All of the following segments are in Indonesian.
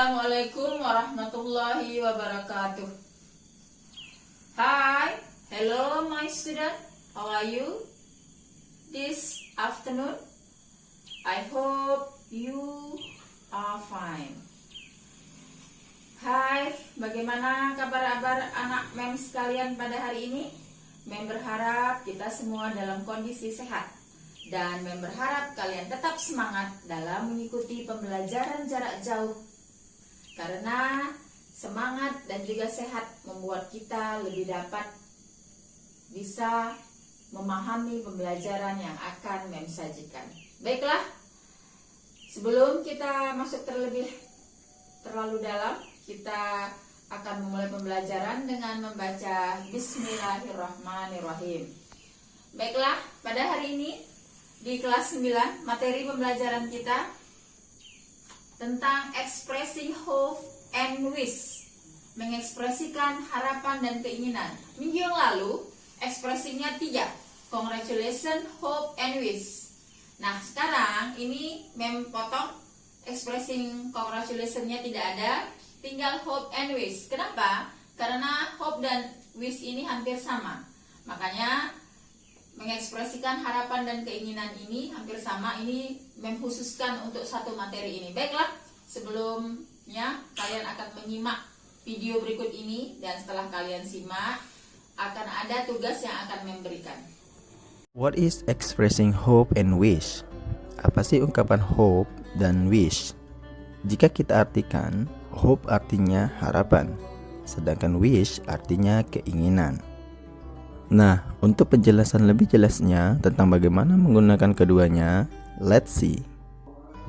Assalamualaikum warahmatullahi wabarakatuh. Hi, hello my student. How are you this afternoon? I hope you are fine. Hai, bagaimana kabar anak mem sekalian pada hari ini? Mem berharap kita semua dalam kondisi sehat. Dan mem berharap kalian tetap semangat dalam mengikuti pembelajaran jarak jauh. Karena semangat dan juga sehat membuat kita lebih dapat bisa memahami pembelajaran yang akan mem sajikan. Baiklah, sebelum kita masuk terlalu dalam, kita akan memulai pembelajaran dengan membaca Bismillahirrahmanirrahim. Baiklah, pada hari ini di kelas 9, materi pembelajaran kita tentang expressing hope and wish, mengekspresikan harapan dan keinginan. Minggu yang lalu ekspresinya 3, congratulations, hope, and wish. Nah, sekarang ini mem potong expressing congratulations-nya tidak ada, tinggal hope and wish. Kenapa? Karena hope dan wish ini hampir sama. Makanya mengekspresikan harapan dan keinginan ini hampir sama. Ini mengkhususkan untuk satu materi ini. Baiklah, sebelumnya kalian akan menyimak video berikut ini, dan setelah kalian simak akan ada tugas yang akan memberikan. What is expressing hope and wish? Apa sih ungkapan hope dan wish? Jika kita artikan, hope artinya harapan, sedangkan wish artinya keinginan. Nah, untuk penjelasan lebih jelasnya tentang bagaimana menggunakan keduanya, let's see.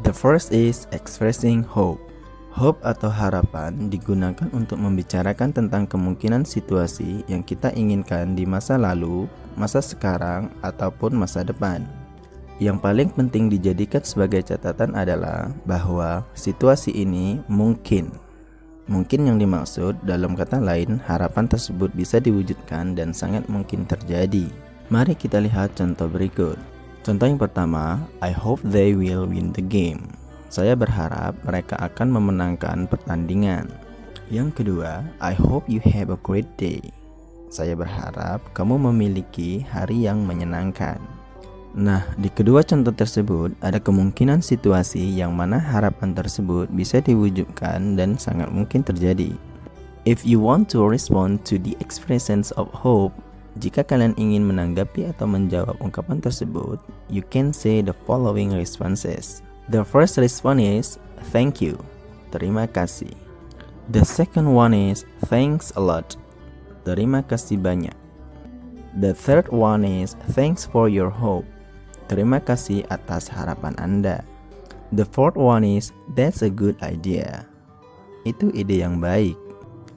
The first is expressing hope. Hope atau harapan digunakan untuk membicarakan tentang kemungkinan situasi yang kita inginkan di masa lalu, masa sekarang, ataupun masa depan. Yang paling penting dijadikan sebagai catatan adalah bahwa situasi ini mungkin. Mungkin yang dimaksud dalam kata lain, harapan tersebut bisa diwujudkan dan sangat mungkin terjadi. Mari kita lihat contoh berikut. Contoh yang pertama, I hope they will win the game. Saya berharap mereka akan memenangkan pertandingan. Yang kedua, I hope you have a great day. Saya berharap kamu memiliki hari yang menyenangkan. Nah, di kedua contoh tersebut ada kemungkinan situasi yang mana harapan tersebut bisa diwujudkan dan sangat mungkin terjadi. If you want to respond to the expressions of hope, jika kalian ingin menanggapi atau menjawab ungkapan tersebut, you can say the following responses. The first response is thank you, terima kasih. The second one is thanks a lot, terima kasih banyak. The third one is thanks for your hope, terima kasih atas harapan Anda. The fourth one is that's a good idea, itu ide yang baik.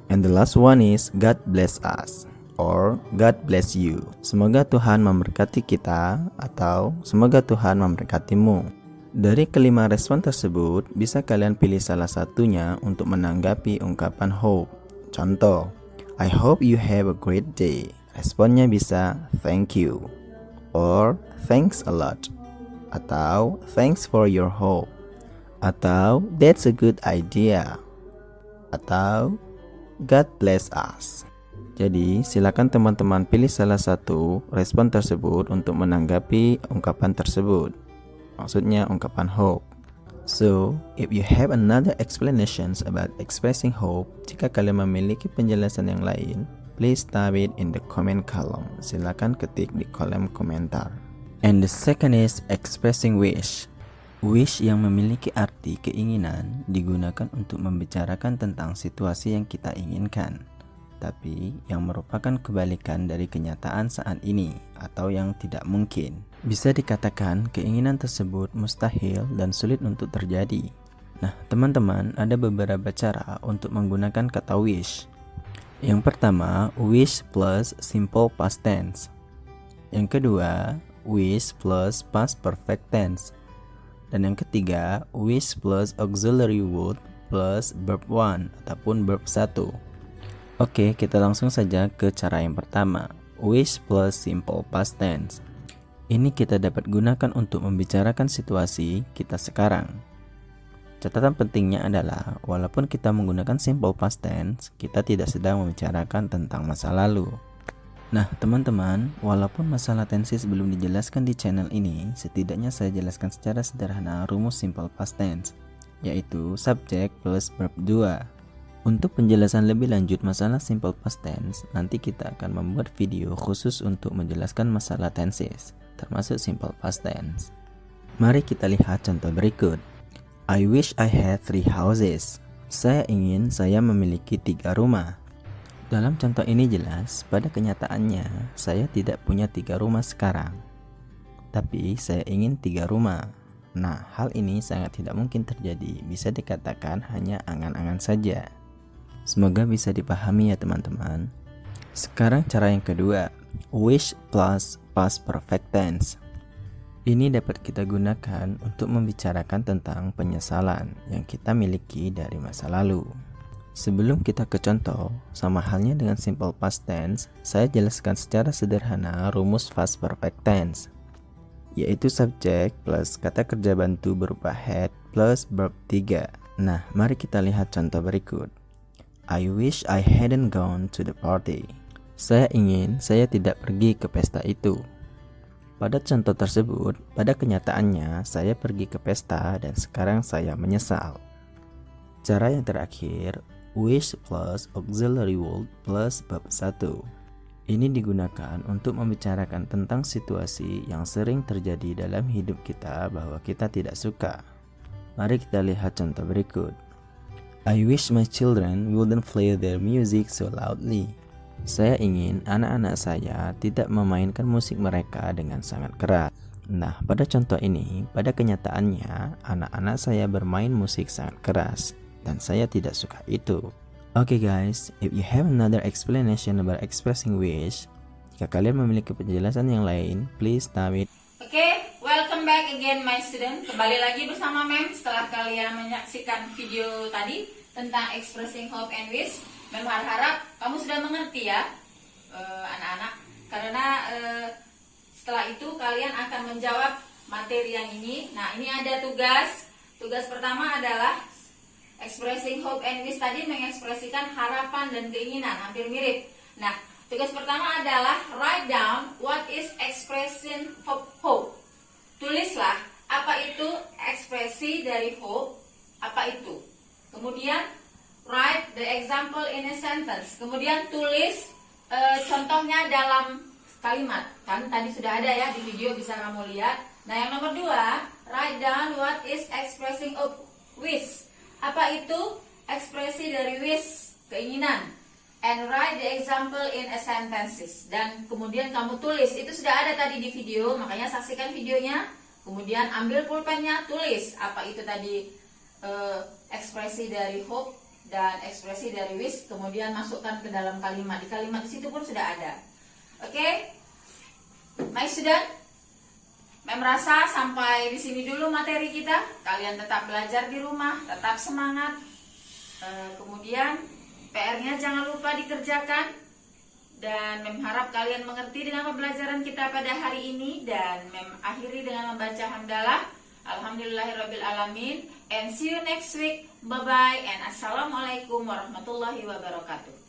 And the last one is God bless us or God bless you, semoga Tuhan memberkati kita atau semoga Tuhan memberkatimu. Dari kelima respon tersebut, bisa kalian pilih salah satunya untuk menanggapi ungkapan hope. Contoh, I hope you have a great day. Responnya bisa thank you or thanks a lot, atau thanks for your hope, atau that's a good idea, atau God bless us. Jadi silakan teman-teman pilih salah satu respon tersebut untuk menanggapi ungkapan tersebut, maksudnya ungkapan hope. So, if you have another explanations about expressing hope, jika kalian memiliki penjelasan yang lain, please type it in the comment column. Silakan ketik di kolom komentar. And the second is expressing wish. Wish yang memiliki arti keinginan digunakan untuk membicarakan tentang situasi yang kita inginkan, tapi yang merupakan kebalikan dari kenyataan saat ini atau yang tidak mungkin. Bisa dikatakan keinginan tersebut mustahil dan sulit untuk terjadi. Nah, teman-teman, ada beberapa cara untuk menggunakan kata wish. Yang pertama, wish plus simple past tense. Yang kedua, wish plus past perfect tense. Dan yang ketiga, wish plus auxiliary word plus verb 1 ataupun verb 1. Oke, kita langsung saja ke cara yang pertama, wish plus simple past tense. Ini kita dapat gunakan untuk membicarakan situasi kita sekarang. Catatan pentingnya adalah, walaupun kita menggunakan simple past tense, kita tidak sedang membicarakan tentang masa lalu. Nah, teman-teman, walaupun masalah tenses belum dijelaskan di channel ini, setidaknya saya jelaskan secara sederhana rumus simple past tense, yaitu subject plus verb 2. Untuk penjelasan lebih lanjut masalah simple past tense, nanti kita akan membuat video khusus untuk menjelaskan masalah tenses, termasuk simple past tense. Mari kita lihat contoh berikut. I wish I had 3 houses. Saya ingin saya memiliki 3 rumah. Dalam contoh ini jelas, pada kenyataannya saya tidak punya 3 rumah sekarang. Tapi saya ingin 3 rumah. Nah, hal ini sangat tidak mungkin terjadi, bisa dikatakan hanya angan-angan saja. Semoga bisa dipahami ya teman-teman. Sekarang cara yang kedua, wish plus past perfect tense. Ini dapat kita gunakan untuk membicarakan tentang penyesalan yang kita miliki dari masa lalu. Sebelum kita ke contoh, sama halnya dengan simple past tense, saya jelaskan secara sederhana rumus past perfect tense, yaitu subject plus kata kerja bantu berupa had plus verb 3. Nah, mari kita lihat contoh berikut. I wish I hadn't gone to the party. Saya ingin saya tidak pergi ke pesta itu. Pada contoh tersebut, pada kenyataannya saya pergi ke pesta dan sekarang saya menyesal. Cara yang terakhir, wish plus auxiliary word plus verb 1. Ini digunakan untuk membicarakan tentang situasi yang sering terjadi dalam hidup kita bahwa kita tidak suka. Mari kita lihat contoh berikut. I wish my children wouldn't play their music so loudly. Saya ingin anak-anak saya tidak memainkan musik mereka dengan sangat keras. Nah, pada contoh ini, pada kenyataannya, anak-anak saya bermain musik sangat keras, dan saya tidak suka itu. Oke guys, if you have another explanation about expressing wish, jika kalian memiliki penjelasan yang lain, please type it. Oke, welcome back again my student. Kembali lagi bersama Mem setelah kalian menyaksikan video tadi tentang expressing hope and wish. Mem harap kamu sudah mengerti ya anak-anak, karena setelah itu kalian akan menjawab materi yang ini. Nah, ini ada tugas. Tugas pertama adalah expressing hope and wish, tadi mengekspresikan harapan dan keinginan, hampir mirip. Nah, tugas pertama adalah write down what is expressing hope. Tulislah apa itu ekspresi dari hope, apa itu. Kemudian write the example in a sentence. Kemudian tulis contohnya dalam kalimat. Kan tadi sudah ada ya di video, bisa kamu lihat. Nah, yang nomor 2, write down what is expressing of wish. Apa itu ekspresi dari wish, keinginan. And write the example in a sentences. Dan kemudian kamu tulis. Itu sudah ada tadi di video, makanya saksikan videonya. Kemudian ambil pulpennya, tulis apa itu tadi ekspresi dari hope dan ekspresi dari wish, kemudian masukkan ke dalam kalimat. Di kalimat di situ pun sudah ada. Oke, my student, Mem rasa sampai di sini dulu materi kita. Kalian tetap belajar di rumah, tetap semangat. Kemudian PR-nya jangan lupa dikerjakan. Dan Mem harap kalian mengerti dengan pembelajaran kita pada hari ini. Dan Mem akhiri dengan membaca hamdalah. Alhamdulillahirabbil alamin, and see you next week. Bye bye and assalamualaikum warahmatullahi wabarakatuh.